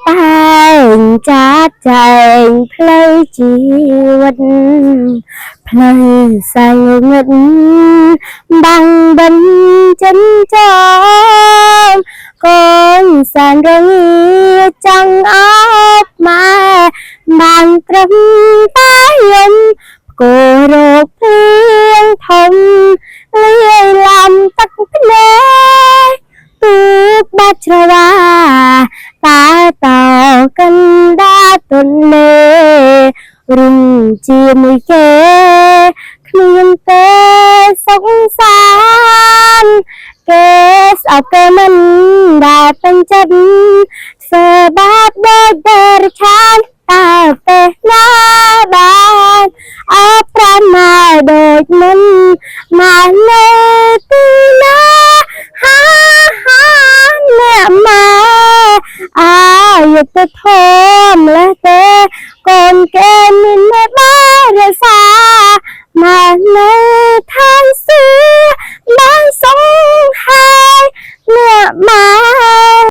តែងចាត់ចែងផ្លូវជីវិតផ្លូវសាងងឹតបាំងបិណ្ឌចិនចោកូនសានរងាចង់អបម៉ែបានត្រឹមតែយំគោរពព្រៀងធំលាយឡំទឹកភ្នែកទូកបាត់ច្រវាតែតោកណ្ដាលទន្លេរំជាមួយគេគ្មានទេសុខសាន្តគេស្អប់គេមិនដែលពេញចិត្តធ្វើបាបដូចទេរឆានតែពេលណាបានអបប្រាណម៉ែដូចមុនម៉ែនៅទីណាហាអ្នកម៉ែអាយុទៅធំលេះទេ